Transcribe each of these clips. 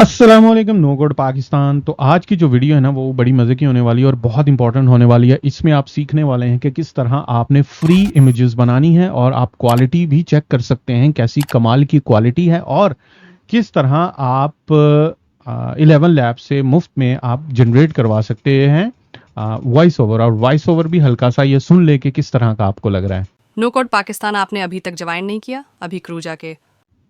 अस्सलाम वालेकुम, no code Pakistan. तो आज की जो वीडियो है ना वो बड़ी मज़े की होने वाली है और बहुत इंपॉर्टेंट होने वाली है। इसमें आप सीखने वाले हैं कि किस तरह आपने फ्री इमेजेस बनानी है और आप क्वालिटी भी चेक कर सकते हैं कैसी कमाल की क्वालिटी है, और किस तरह आप 11 लैब से मुफ्त में आप जनरेट करवा सकते हैं वॉइस ओवर। और वॉइस ओवर भी हल्का सा ये सुन ले कि किस तरह का आपको लग रहा है। नो कोड पाकिस्तान आपने अभी तक ज्वाइन नहीं किया, अभी क्रू जाके।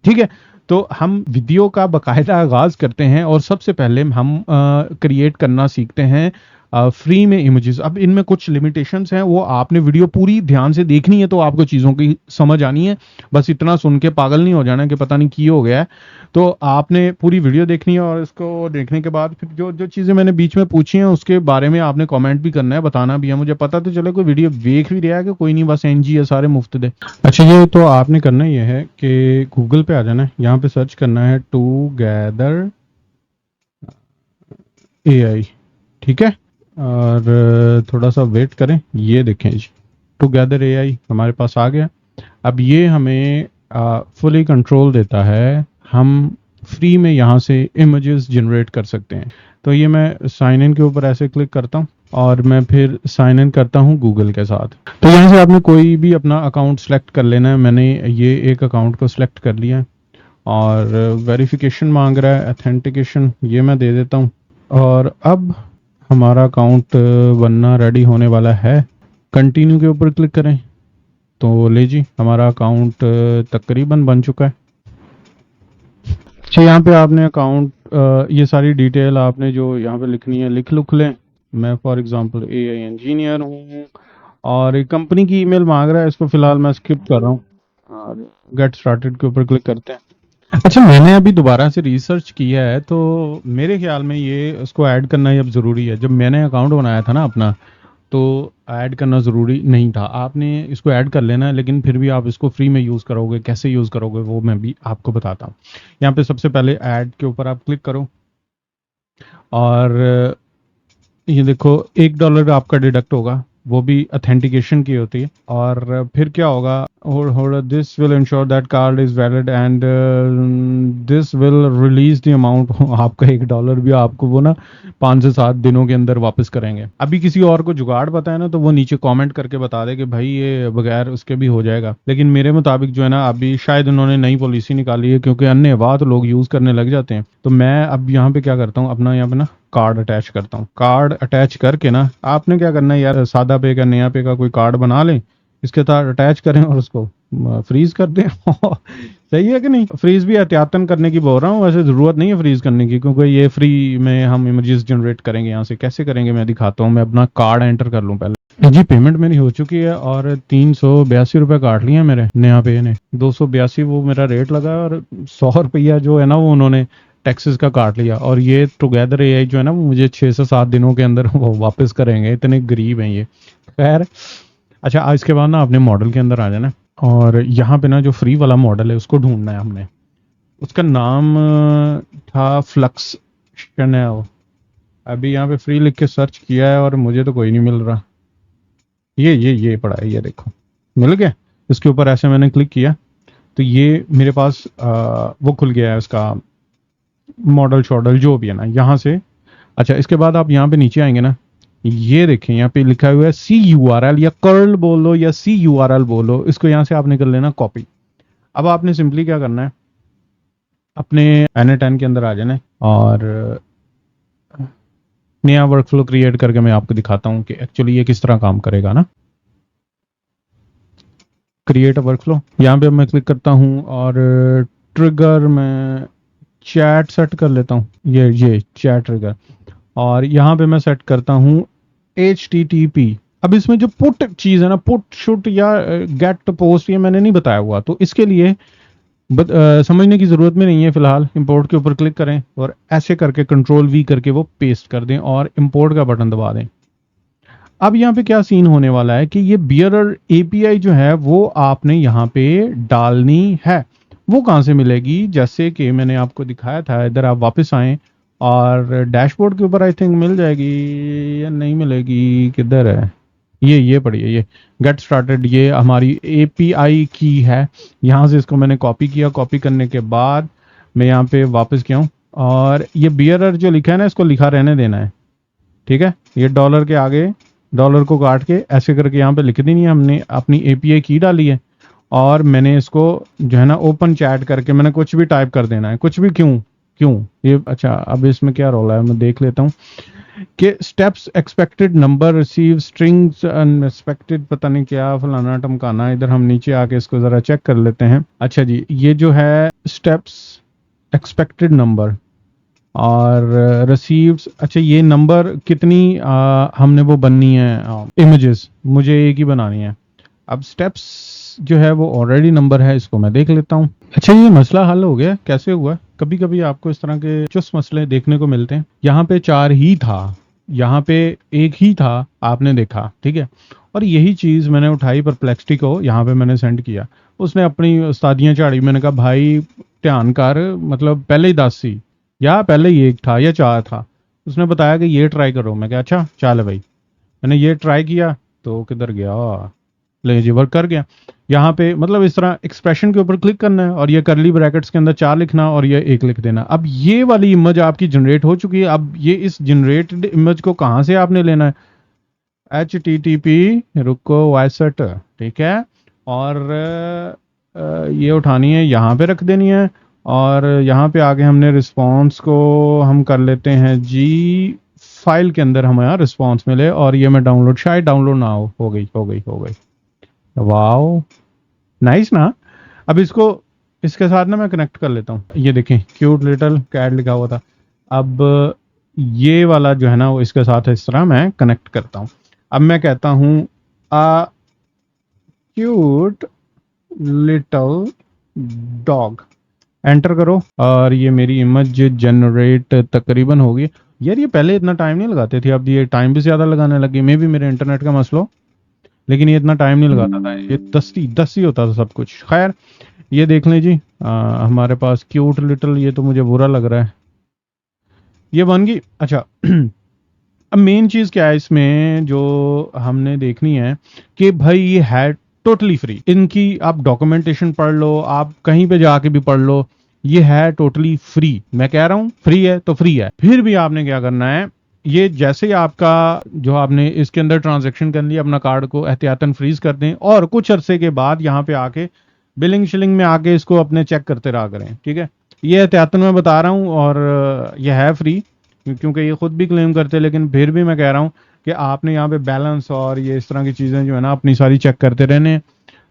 ठीक है, तो हम वीडियो का बाकायदा आगाज करते हैं और सबसे पहले हम क्रिएट करना सीखते हैं फ्री में इमेजेस। अब इनमें कुछ लिमिटेशंस हैं, वो आपने वीडियो पूरी ध्यान से देखनी है तो आपको चीज़ों की समझ आनी है। बस इतना सुन के पागल नहीं हो जाना कि पता नहीं की हो गया है। तो आपने पूरी वीडियो देखनी है और इसको देखने के बाद फिर जो जो चीज़ें मैंने बीच में पूछी हैं उसके बारे में आपने कमेंट भी करना है, बताना भी है। मुझे पता तो चले कोई वीडियो देख भी रहा है कि कोई नहीं, बस एनजी है, सारे मुफ्त दे। अच्छा, ये तो आपने करना ये है कि गूगल पे आ जाना है, यहाँ पे सर्च करना है टूगेदर एआई। ठीक है, और थोड़ा सा वेट करें। ये देखें जी, टूगेदर एआई हमारे पास आ गया। अब ये हमें फुली कंट्रोल देता है, हम फ्री में यहाँ से इमेजेस जनरेट कर सकते हैं। तो ये मैं साइन इन के ऊपर ऐसे क्लिक करता हूँ और मैं फिर साइन इन करता हूँ गूगल के साथ। तो यहाँ से आपने कोई भी अपना अकाउंट सेलेक्ट कर लेना है। मैंने ये एक अकाउंट को सिलेक्ट कर लिया है और वेरिफिकेशन मांग रहा है, अथेंटिकेशन ये मैं दे देता हूँ। और अब हमारा अकाउंट बनना रेडी होने वाला है। कंटिन्यू के ऊपर क्लिक करें तो ले जी, हमारा अकाउंट तकरीबन बन चुका है। अच्छा, यहाँ पे आपने अकाउंट ये सारी डिटेल आपने जो यहाँ पे लिखनी है लिख लें। मैं फॉर एग्जांपल एआई इंजीनियर हूँ और एक कंपनी की ईमेल मांग रहा है, इसको फिलहाल मैं स्किप कर रहा हूँ और गेट स्टार्टेड के ऊपर क्लिक करते हैं। अच्छा, मैंने अभी दोबारा से रिसर्च किया है तो मेरे ख्याल में ये उसको ऐड करना ही अब ज़रूरी है। जब मैंने अकाउंट बनाया था ना अपना, तो ऐड करना ज़रूरी नहीं था। आपने इसको ऐड कर लेना है, लेकिन फिर भी आप इसको फ्री में यूज़ करोगे, कैसे यूज़ करोगे वो मैं भी आपको बताता हूँ। यहाँ पे सबसे पहले ऐड के ऊपर आप क्लिक करो और ये देखो $1 आपका डिडक्ट होगा, वो भी ऑथेंटिकेशन की होती है। और फिर क्या होगा, this will ensure that card is valid and this will release the amount. आपका $1 भी आपको वो ना 5 से 7 दिनों के अंदर वापस करेंगे। अभी किसी और को जुगाड़ पता है ना तो वो नीचे कमेंट करके बता दे कि भाई ये बगैर उसके भी हो जाएगा, लेकिन मेरे मुताबिक जो है ना अभी शायद उन्होंने नई पॉलिसी निकाली है, क्योंकि अन्य बात लोग यूज करने लग जाते हैं। तो मैं अब यहाँ पे क्या करता हूँ, अपना यहाँ पे ना कार्ड अटैच करता हूँ। कार्ड अटैच करके ना आपने क्या करना है यार, सादा पे का नया पे का कोई कार्ड बना लें, इसके साथ अटैच करें और उसको फ्रीज कर दें। सही है कि नहीं? फ्रीज भी एहतियातन करने की बोल रहा हूँ, वैसे जरूरत नहीं है फ्रीज करने की, क्योंकि ये फ्री में हम इमेजेस जनरेट करेंगे। यहाँ से कैसे करेंगे मैं दिखाता हूँ। मैं अपना कार्ड एंटर कर लूँ पहले। जी, पेमेंट मेरी हो चुकी है और 382 रुपये काट लिए मेरे नया पे ने। 282 वो मेरा रेट लगा और 100 रुपया जो है ना वो उन्होंने टैक्सेस का काट लिया। और ये टुगेदर एआई जो है ना वो मुझे 6 से 7 दिनों के अंदर वो वापस करेंगे, इतने गरीब हैं ये। खैर, अच्छा इसके बाद ना अपने मॉडल के अंदर आ जाना और यहाँ पे ना जो फ्री वाला मॉडल है उसको ढूंढना है हमने। उसका नाम था फ्लक्स शनैल। अभी यहाँ पे फ्री लिख के सर्च किया है और मुझे तो कोई नहीं मिल रहा। ये पड़ा है, ये देखो मिल गया। इसके ऊपर ऐसे मैंने क्लिक किया तो ये मेरे पास वो खुल गया है उसका मॉडल शॉडल जो भी है ना यहाँ से। अच्छा, इसके बाद आप यहाँ पे नीचे आएंगे ना, ये देखें यहाँ पे लिखा हुआ है CURL या कर्ल बोलो या CURL बोलो, इसको यहाँ से आपने कर लेना कॉपी। अब आपने सिंपली क्या करना है, अपने N10 के अंदर आ जाना है और नया वर्कफ्लो क्रिएट करके मैं आपको दिखाता हूँ कि एक्चुअली ये किस तरह काम करेगा ना। क्रिएट अ वर्कफ्लो, यहाँ पे मैं क्लिक करता हूँ और ट्रिगर में चैट सेट कर लेता हूँ। ये चैट ट्रिगर, और यहाँ पे मैं सेट करता हूँ HTTP। अब इसमें जो पुट चीज है ना, पुट शुट या गेट पोस्ट, ये मैंने नहीं बताया हुआ, तो इसके लिए समझने की जरूरत में नहीं है फिलहाल। इंपोर्ट के ऊपर क्लिक करें और ऐसे करके Ctrl+V करके वो पेस्ट कर दें और इंपोर्ट का बटन दबा दें। अब यहाँ पे क्या सीन होने वाला है कि ये बियरर API जो है वो आपने यहाँ पे डालनी है। वो कहाँ से मिलेगी, जैसे कि मैंने आपको दिखाया था, इधर आप वापस आएं और डैशबोर्ड के ऊपर आई थिंक मिल जाएगी या नहीं मिलेगी, किधर है ये पड़ी है, ये गेट स्टार्टेड, ये हमारी API की है। यहाँ से इसको मैंने कॉपी किया, कॉपी करने के बाद मैं यहाँ पे वापस गया हूँ और ये बियरर जो लिखा है ना, इसको लिखा रहने देना है, ठीक है। ये डॉलर के आगे डॉलर को काट के ऐसे करके यहाँ पे लिख देनी है। हमने अपनी एपीआई की डाली है और मैंने इसको जो है ना ओपन चैट करके मैंने कुछ भी टाइप कर देना है, कुछ भी। क्यों क्यों ये, अच्छा अब इसमें क्या रोल है मैं देख लेता हूँ कि steps expected number receive strings unexpected पता नहीं क्या फलाना टमकाना। इधर हम नीचे आके इसको जरा चेक कर लेते हैं। अच्छा जी, ये जो है स्टेप्स एक्सपेक्टेड नंबर और रिसीव्स, अच्छा ये नंबर कितनी हमने वो बननी है इमेजेस, मुझे एक ही बनानी है। अब स्टेप्स जो है वो ऑलरेडी नंबर है, इसको मैं देख लेता हूँ। अच्छा ये मसला हल हो गया, कैसे हुआ? कभी कभी आपको इस तरह के चुस्त मसले देखने को मिलते हैं। यहाँ पे 4 ही था, यहाँ पे 1 ही था, आपने देखा, ठीक है। और यही चीज मैंने उठाई परप्लेक्सिटी को, यहाँ पे मैंने सेंड किया। उसने अपनी उस्तादियां झाड़ी। मैंने कहा भाई ध्यान कर, मतलब पहले ही 10 थी या पहले ही 1 था या 4 था। उसने बताया कि ये ट्राई करो। मैं कहा अच्छा चल भाई। मैंने ये ट्राई किया तो किधर गया, ले जी वर्क कर गया। यहाँ पे मतलब इस तरह एक्सप्रेशन के ऊपर क्लिक करना है और ये करली ब्रैकेट्स के अंदर 4 लिखना और ये 1 लिख देना। अब ये वाली इमेज आपकी जनरेट हो चुकी है। अब ये इस जनरेटेड इमेज को कहाँ से आपने लेना है? HTTP रुको वाइसट, ठीक है। और ये उठानी है, यहाँ पे रख देनी है। और यहाँ पे आगे हमने रिस्पॉन्स को हम कर लेते हैं जी, फाइल के अंदर हमें रिस्पॉन्स मिले। और ये मैं डाउनलोड, शायद डाउनलोड ना हो गई हो गई हो गई। वाओ नाइस ना। अब इसको इसके साथ ना मैं कनेक्ट कर लेता हूँ। ये देखें क्यूट लिटिल कैट लिखा हुआ था। अब ये वाला जो है ना वो इसके साथ इस तरह मैं कनेक्ट करता हूँ। अब मैं कहता हूँ आ क्यूट लिटिल डॉग, एंटर करो और ये मेरी इमेज जनरेट तकरीबन होगी। यार ये पहले इतना टाइम नहीं लगाते थे, अब ये टाइम भी ज्यादा लगाने लगे। मे भी मेरे इंटरनेट का मसला हो, लेकिन ये इतना टाइम नहीं लगाता था, ये 10 ही होता था सब कुछ। खैर ये देख लें जी, हमारे पास क्यूट लिटिल, ये तो मुझे बुरा लग रहा है, ये बन गई। अच्छा अब मेन चीज क्या है इसमें जो हमने देखनी है कि भाई ये है टोटली फ्री। इनकी आप डॉक्यूमेंटेशन पढ़ लो, आप कहीं पे जाके भी पढ़ लो, ये है टोटली फ्री। मैं कह रहा हूं फ्री है तो फ्री है। फिर भी आपने क्या करना है, ये जैसे ही आपका जो आपने इसके अंदर ट्रांजैक्शन कर लिया, अपना कार्ड को एहतियातन फ्रीज कर दें और कुछ अरसे के बाद यहाँ पे आके बिलिंग शिलिंग में आके इसको अपने चेक करते रहा करें, ठीक है। ये एहतियातन मैं बता रहा हूँ और ये है फ्री क्योंकि ये खुद भी क्लेम करते हैं। लेकिन फिर भी मैं कह रहा हूँ कि आपने यहाँ पे बैलेंस और ये इस तरह की चीज़ें जो है ना अपनी सारी चेक करते रहने हैं।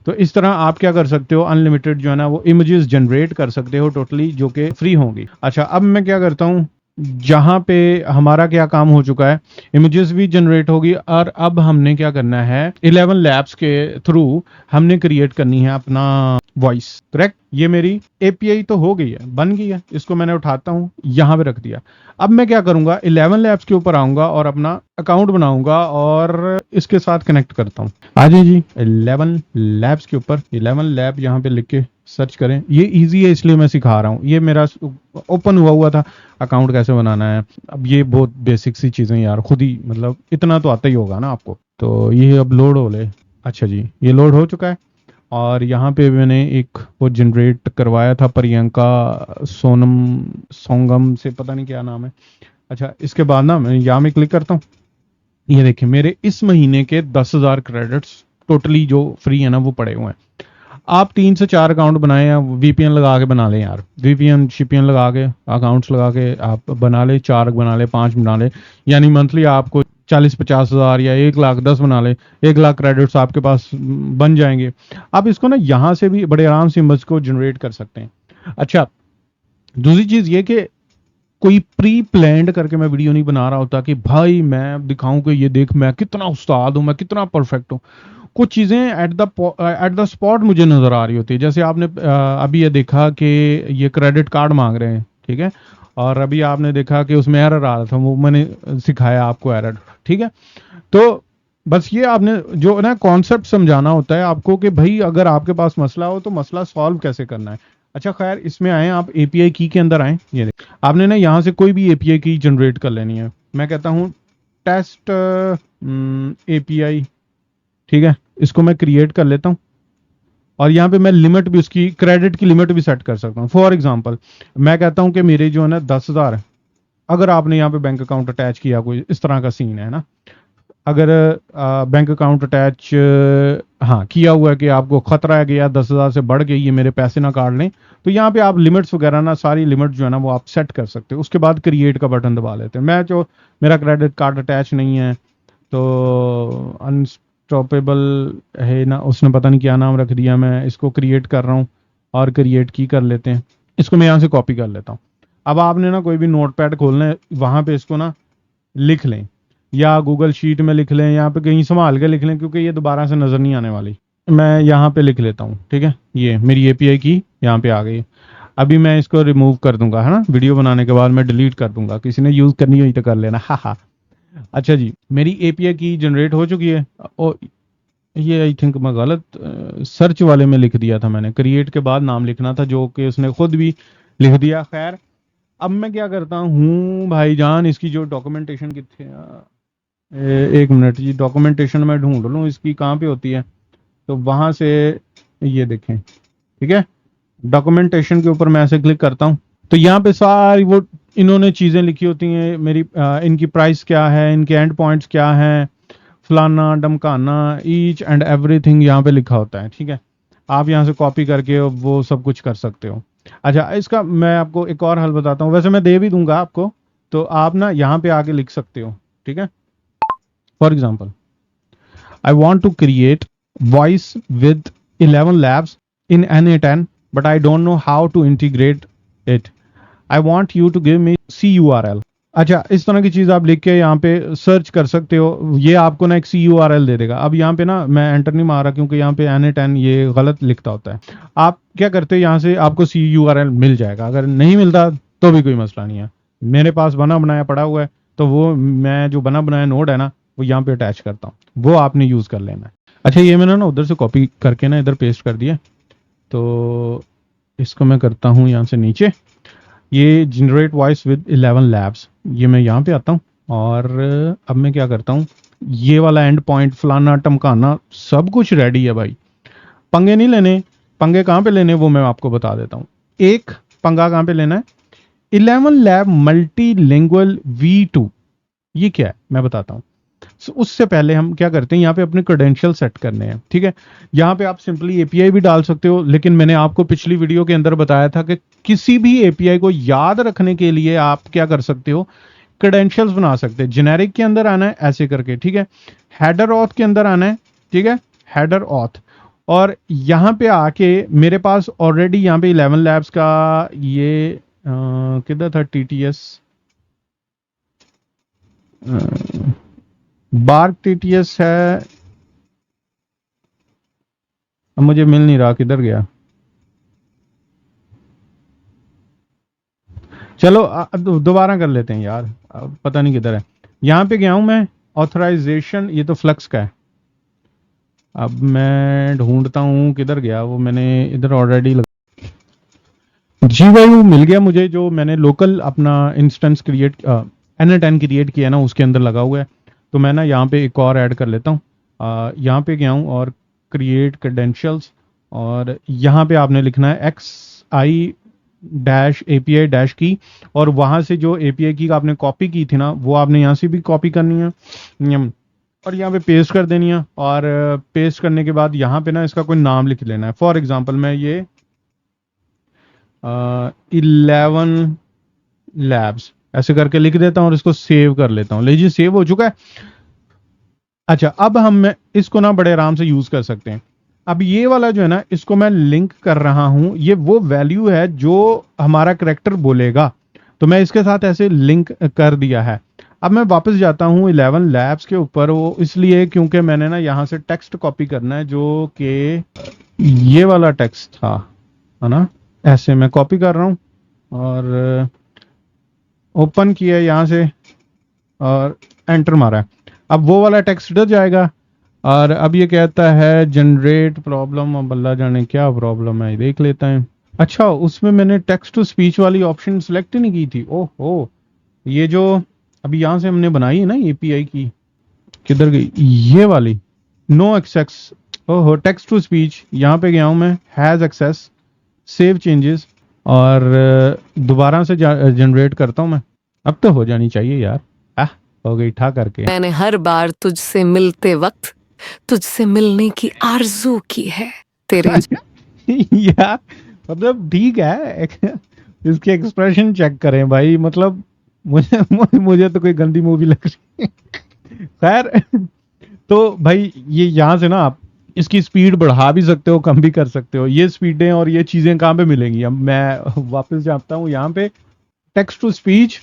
तो इस तरह आप क्या कर सकते हो, अनलिमिटेड जो है ना वो इमेजेस जनरेट कर सकते हो टोटली, जो कि फ्री होंगी। अच्छा अब मैं क्या करता हूँ, जहां पे हमारा क्या काम हो चुका है, इमेजेस भी जनरेट होगी और अब हमने क्या करना है, 11 लैब्स के थ्रू हमने क्रिएट करनी है अपना वॉइस, करेक्ट। ये मेरी एपीआई तो हो गई है, बन गई है। इसको मैंने उठाता हूं, यहां पे रख दिया। अब मैं क्या करूंगा, 11 लैब्स के ऊपर आऊंगा और अपना अकाउंट बनाऊंगा और इसके साथ कनेक्ट करता हूं। आ जाइए जी 11 लैब्स के ऊपर, 11 लैब यहाँ पे लिख के सर्च करें। ये इजी है इसलिए मैं सिखा रहा हूँ, ये मेरा ओपन हुआ था अकाउंट कैसे बनाना है। अब ये बहुत बेसिक सी चीजें यार, खुद ही मतलब इतना तो आता ही होगा ना आपको। तो ये अब लोड हो ले। अच्छा जी ये लोड हो चुका है और यहाँ पे मैंने एक वो जनरेट करवाया था, प्रियंका सोनम सोंगम से, पता नहीं क्या नाम है। अच्छा इसके बाद ना मैं यहाँ में क्लिक करता हूँ। ये देखिए मेरे इस महीने के 10,000 क्रेडिट्स टोटली जो फ्री है ना वो पड़े हुए हैं। आप 3 से 4 अकाउंट बनाए या वीपीएन लगा के बना लें यार, वीपीएन शिपीएन लगा के अकाउंट्स लगा के आप बना ले, 4 बना ले, 5 बना ले, यानी मंथली आपको 40-50 हजार या 1,10,000 बना ले, 1,00,000 क्रेडिट्स आपके पास बन जाएंगे। आप इसको ना यहाँ से भी बड़े आराम से इमेज को जनरेट कर सकते हैं। अच्छा दूसरी चीज ये कि कोई प्री प्लान्ड करके मैं वीडियो नहीं बना रहा होता कि भाई मैं दिखाऊं कि ये देख मैं कितना उस्ताद हूं, मैं कितना परफेक्ट हूं। कुछ चीजें एट द स्पॉट मुझे नजर आ रही होती है। जैसे आपने अभी ये देखा कि ये क्रेडिट कार्ड मांग रहे हैं, ठीक है। और अभी आपने देखा कि उसमें एरर आ रहा था, वो मैंने सिखाया आपको एरर, ठीक है। तो बस ये आपने जो ना कॉन्सेप्ट समझाना होता है आपको कि भाई अगर आपके पास मसला हो तो मसला सॉल्व कैसे करना है। अच्छा खैर इसमें आए, आप एपीआई की के अंदर आए। ये देख आपने ना यहाँ से कोई भी एपीआई की जनरेट कर लेनी है। मैं कहता हूँ टेस्ट एपीआई, ठीक है। इसको मैं क्रिएट कर लेता हूँ और यहाँ पे मैं लिमिट भी, उसकी क्रेडिट की लिमिट भी सेट कर सकता हूँ। फॉर एग्जांपल मैं कहता हूँ कि मेरे जो है ना 10,000, अगर आपने यहाँ पे बैंक अकाउंट अटैच किया, कोई इस तरह का सीन है ना, अगर बैंक अकाउंट अटैच हाँ किया हुआ है कि आपको खतरा है कि यार 10,000 से बढ़ के ये मेरे पैसे ना काट लें, तो यहाँ पे आप लिमिट्स वगैरह ना, सारी लिमिट जो है ना वो आप सेट कर सकते हो। उसके बाद क्रिएट का बटन दबा लेते हैं। मैं जो, मेरा क्रेडिट कार्ड अटैच नहीं है तो अनस्टॉपेबल है ना, उसने पता नहीं क्या नाम रख दिया, मैं इसको क्रिएट कर रहा हूँ और क्रिएट की कर लेते हैं। इसको मैं यहाँ से कॉपी कर लेता हूँ। अब आपने ना कोई भी नोटपैड खोलना है, वहां पे इसको ना लिख लें, या गूगल शीट में लिख लें, यहाँ पे कहीं संभाल के लिख लें, क्योंकि ये दोबारा से नजर नहीं आने वाली। मैं यहाँ पे लिख लेता हूँ, ठीक है, ये मेरी एपीआई की यहाँ पे आ गई। अभी मैं इसको रिमूव कर दूंगा, है ना, वीडियो बनाने के बाद मैं डिलीट कर दूंगा, किसी ने यूज करनी हुई तो कर लेना, हा हा। अच्छा जी, मेरी एपीआई की जनरेट हो चुकी है। ओ, ये आई थिंक मैं गलत सर्च वाले में लिख दिया था मैंने, क्रिएट के बाद नाम लिखना था, जो कि उसने खुद भी लिख दिया। खैर, अब मैं क्या करता हूँ भाईजान, इसकी जो डॉक्यूमेंटेशन कितने, एक मिनट जी, डॉक्यूमेंटेशन में ढूंढ लूँ इसकी कहाँ पे होती है, तो वहां से ये देखें, ठीक है, डॉक्यूमेंटेशन के ऊपर मैं ऐसे क्लिक करता हूँ तो यहाँ पे सारी वो इन्होंने चीजें लिखी होती हैं मेरी, इनकी प्राइस क्या है, इनके एंड पॉइंट्स क्या है, फलाना डमकाना, ईच एंड एवरीथिंग यहाँ पे लिखा होता है, ठीक है। आप यहाँ से कॉपी करके वो सब कुछ कर सकते हो। अच्छा, इसका मैं आपको एक और हल बताता हूँ, वैसे मैं दे भी दूंगा आपको, तो आप ना यहाँ पे आके लिख सकते हो, ठीक है। For example, I want to create voice with 11 labs in NA10, but I don't know how to integrate it. I want you to give me CURL. अच्छा, इस तरह की चीज आप लिख के यहाँ पे सर्च कर सकते हो, ये आपको ना एक CURL दे देगा। अब यहाँ पे ना मैं एंटर नहीं मारा क्योंकि यहाँ पे NA10 ये गलत लिखता होता है। आप क्या करते हो, यहाँ से आपको CURL मिल जाएगा, अगर नहीं मिलता तो भी कोई मसला नहीं है। मेरे पास बना बनाया पड़ा हुआ है, तो वो मैं जो बना बनाया नोड है ना वो यहाँ पे अटैच करता हूँ, वो आपने यूज कर लेना है। अच्छा, ये मैंने ना उधर से कॉपी करके ना इधर पेस्ट कर दिया, तो इसको मैं करता हूँ यहाँ से नीचे, ये जनरेट वॉइस विद 11 लैब्स, ये मैं यहाँ पे आता हूँ और अब मैं क्या करता हूँ, ये वाला एंड पॉइंट फलाना टमकाना सब कुछ रेडी है भाई। पंगे नहीं लेने, पंगे कहाँ पे लेने वो मैं आपको बता देता हूँ। एक पंगा कहाँ पे लेना है, 11 लैब मल्टीलिंगुअल V2, ये क्या है मैं बताता हूँ। उससे पहले हम क्या करते हैं, यहाँ पे अपने क्रेडेंशियल सेट करने हैं, ठीक है। यहाँ पे आप सिंपली एपीआई भी डाल सकते हो, लेकिन मैंने आपको पिछली वीडियो के अंदर बताया था कि किसी भी एपीआई को याद रखने के लिए आप क्या कर सकते हो, क्रेडेंशियल्स बना सकते हैं। जेनेरिक के अंदर आना है ऐसे करके, ठीक है, हेडर ऑथ के अंदर आना है, ठीक है, हेडर ऑथ, और यहाँ पे आके मेरे पास ऑलरेडी यहाँ पे 11 लैब्स का ये किधर था, टीटीएस बार्क टीटीएस है, अब मुझे मिल नहीं रहा, किधर गया। चलो दोबारा कर लेते हैं यार, अब पता नहीं किधर है। यहाँ पे गया हूं मैं, ऑथराइजेशन, ये तो फ्लक्स का है। अब मैं ढूंढता हूँ किधर गया वो, मैंने इधर ऑलरेडी जी भाई वो मिल गया मुझे, जो मैंने लोकल अपना इंस्टेंस क्रिएट NA10 क्रिएट किया ना उसके अंदर लगा हुआ है। तो मैं ना यहाँ पे एक और ऐड कर लेता हूँ, यहाँ पे गया हूँ और क्रिएट क्रेडेंशियल्स, और यहाँ पे आपने लिखना है XI डैश API डैश की, और वहां से जो API की आपने कॉपी की थी ना वो आपने यहाँ से भी कॉपी करनी है, और यहाँ पे पेस्ट कर देनी है। और पेस्ट करने के बाद यहाँ पे ना इसका कोई नाम लिख लेना है। फॉर एग्जाम्पल मैं ये 11 लैब्स ऐसे करके लिख देता हूँ और इसको सेव कर लेता हूँ। लीजिए सेव हो चुका है। अच्छा, अब हम इसको ना बड़े आराम से यूज कर सकते हैं। अब ये वाला जो है ना, इसको मैं लिंक कर रहा हूं, ये वो वैल्यू है जो हमारा करेक्टर बोलेगा, तो मैं इसके साथ ऐसे लिंक कर दिया है। अब मैं वापस जाता हूं 11 लैब्स के ऊपर, वो इसलिए क्योंकि मैंने ना यहां से टेक्स्ट कॉपी करना है, जो कि ये वाला टेक्स्ट था, है ना, ऐसे मैं कॉपी कर रहा हूं और ओपन किया यहां से और एंटर मारा है। अब वो वाला टेक्स्ट इधर जाएगा, और अब ये कहता है जनरेट प्रॉब्लम, अब अल्लाह जाने क्या प्रॉब्लम है, देख लेता है। अच्छा, उसमें मैंने टेक्स्ट टू स्पीच वाली ऑप्शन सेलेक्ट नहीं की थी। ओहो, ये जो अभी यहां से हमने बनाई है ना एपीआई की, किधर गई ये वाली, नो एक्सेस। ओहो, टेक्स्ट टू स्पीच, यहाँ पे गया हूँ मैं, हैज एक्सेस, सेव चेंजेस, और दोबारा से जनरेट करता हूँ मैं। अब तो हो जानी चाहिए यार। हो गई ठा करके। मैंने हर बार तुझसे मिलते वक्त तुझसे मिलने की आरजू की है तेरे यार मतलब ठीक है, इसके एक्सप्रेशन चेक करें भाई, मतलब मुझे तो कोई गंदी मूवी लग रही है। खैर, तो भाई ये यहाँ से ना आप इसकी स्पीड बढ़ा भी सकते हो, कम भी कर सकते हो। ये स्पीडें और ये चीजें कहाँ पे मिलेंगी? अब मैं वापस जाता हूँ यहाँ पे, टेक्स्ट टू स्पीच।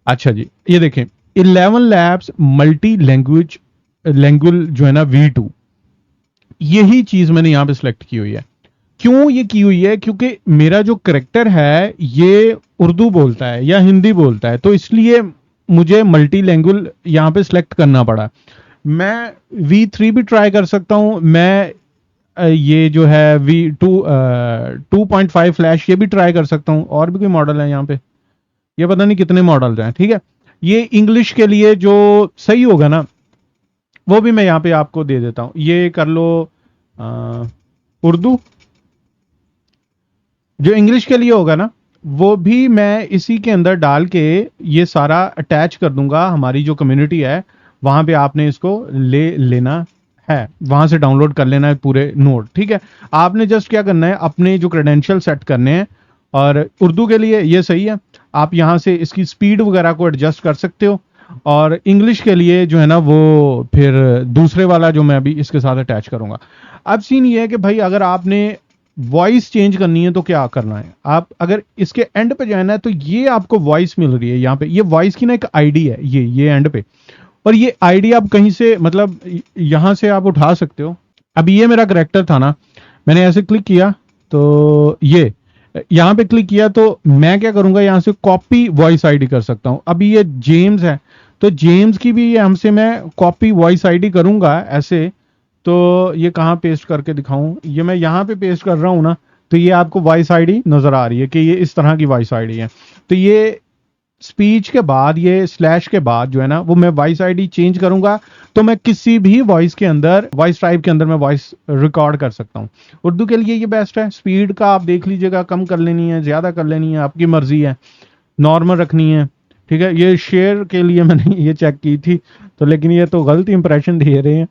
अच्छा जी, ये देखें, 11 लैब्स मल्टी लैंग्वेज लैंग्वेज जो है ना V2, यही चीज मैंने यहाँ पे सिलेक्ट की हुई है। क्यों ये की हुई है? क्योंकि मेरा जो करेक्टर है ये उर्दू बोलता है या हिंदी बोलता है, तो इसलिए मुझे मल्टी लैंग्वेज यहाँ पे सिलेक्ट करना पड़ा। मैं V3 भी ट्राई कर सकता हूं, मैं ये जो है V2 2.5 फ्लैश ये भी ट्राई कर सकता हूं, और भी कोई मॉडल है यहाँ पे, ये पता नहीं कितने मॉडल हैं। ठीक है, ये इंग्लिश के लिए जो सही होगा ना वो भी मैं यहाँ पे आपको दे देता हूं। ये कर लो उर्दू, जो इंग्लिश के लिए होगा ना वो भी मैं इसी के अंदर डाल के ये सारा अटैच कर दूंगा। हमारी जो कम्युनिटी है वहां पे आपने इसको ले लेना है, वहां से डाउनलोड कर लेना है पूरे नोट। ठीक है, आपने जस्ट क्या करना है, अपने जो क्रेडेंशियल सेट करने हैं, और उर्दू के लिए ये सही है, आप यहां से इसकी स्पीड वगैरह को एडजस्ट कर सकते हो, और इंग्लिश के लिए जो है ना वो फिर दूसरे वाला जो मैं अभी इसके साथ अटैच करूंगा। अब सीन ये है कि भाई अगर आपने वॉइस चेंज करनी है तो क्या करना है, आप अगर इसके एंड पे जाना है तो ये आपको वॉइस मिल रही है यहाँ पे, ये वॉइस की ना एक आईडी है, ये एंड पे, और ये आईडी आप कहीं से मतलब यहां से आप उठा सकते हो। अब ये मेरा करेक्टर था ना, मैंने ऐसे क्लिक किया तो ये यहां पे क्लिक किया, तो मैं क्या करूंगा यहां से कॉपी वॉइस आईडी कर सकता हूं। अभी ये जेम्स है तो जेम्स की भी ये हमसे मैं कॉपी वॉइस आईडी करूंगा ऐसे, तो ये कहाँ पेस्ट करके दिखाऊं, ये मैं यहाँ पे पेस्ट कर रहा हूं ना, तो ये आपको वॉइस आईडी नजर आ रही है कि ये इस तरह की वॉइस आईडी है। तो ये स्पीच के बाद ये स्लैश के बाद जो है ना वो मैं वॉइस आईडी चेंज करूंगा, तो मैं किसी भी वॉइस के अंदर, वॉइस टाइप के अंदर मैं वॉइस रिकॉर्ड कर सकता हूं। उर्दू के लिए ये बेस्ट है। स्पीड का आप देख लीजिएगा, कम कर लेनी है ज्यादा कर लेनी है आपकी मर्जी है, नॉर्मल रखनी है। ठीक है, ये शेयर के लिए मैंने ये चेक की थी, तो लेकिन ये तो गलत इंप्रेशन दे रहे हैं,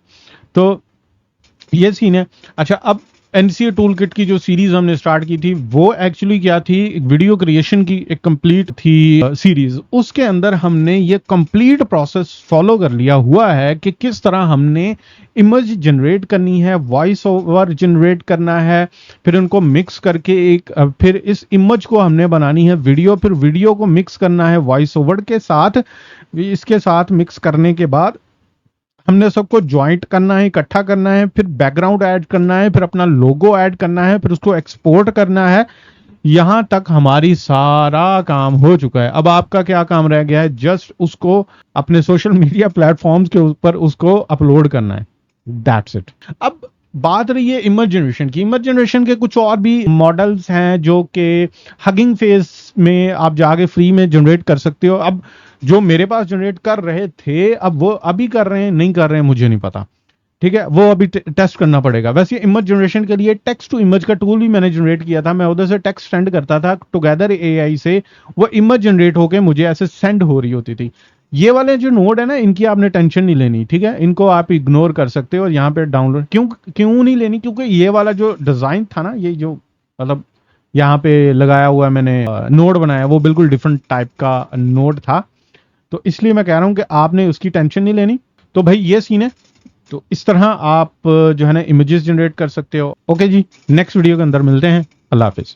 तो ये सीन है। अच्छा, अब एनसीए टूल किट की जो सीरीज हमने स्टार्ट की थी वो एक्चुअली क्या थी, एक वीडियो क्रिएशन की एक कंप्लीट थी सीरीज। उसके अंदर हमने ये कंप्लीट प्रोसेस फॉलो कर लिया हुआ है कि किस तरह हमने इमेज जनरेट करनी है, वॉइस ओवर जनरेट करना है, फिर उनको मिक्स करके एक फिर इस इमेज को हमने बनानी है वीडियो, फिर वीडियो को मिक्स करना है वॉइस ओवर के साथ, इसके साथ मिक्स करने के बाद हमने सबको ज्वाइंट करना है, इकट्ठा करना है, फिर बैकग्राउंड ऐड करना है, फिर अपना लोगो ऐड करना है, फिर उसको एक्सपोर्ट करना है। यहां तक हमारी सारा काम हो चुका है। अब आपका क्या काम रह गया है, जस्ट उसको अपने सोशल मीडिया प्लेटफॉर्म्स के ऊपर उसको अपलोड करना है, दैट्स इट। अब बात रही है इमेज जनरेशन की। इमेज जनरेशन के कुछ और भी मॉडल्स हैं जो कि हगिंग फेस में आप जाके फ्री में जनरेट कर सकते हो। अब जो मेरे पास जनरेट कर रहे थे, अब वो अभी कर रहे हैं नहीं कर रहे हैं मुझे नहीं पता। ठीक है, वो अभी टेस्ट करना पड़ेगा। वैसे इमेज जनरेशन के लिए टेक्स्ट टू इमेज का टूल भी मैंने जनरेट किया था, मैं उधर से टेक्स्ट सेंड करता था, टुगेदर एआई से वो इमेज जनरेट होके मुझे ऐसे सेंड हो रही होती थी। ये वाले जो नोड है ना, इनकी आपने टेंशन नहीं लेनी। ठीक है, इनको आप इग्नोर कर सकते हो और यहाँ पे डाउनलोड क्यों नहीं लेनी, क्योंकि ये वाला जो डिजाइन था ना, ये जो मतलब यहाँ पे लगाया हुआ मैंने नोड बनाया, वो बिल्कुल डिफरेंट टाइप का नोड था, तो इसलिए मैं कह रहा हूं कि आपने उसकी टेंशन नहीं लेनी। तो भाई ये सीन है, तो इस तरह आप जो है ना इमेजेस जनरेट कर सकते हो। ओके जी, नेक्स्ट वीडियो के अंदर मिलते हैं। अल्लाह हाफिज।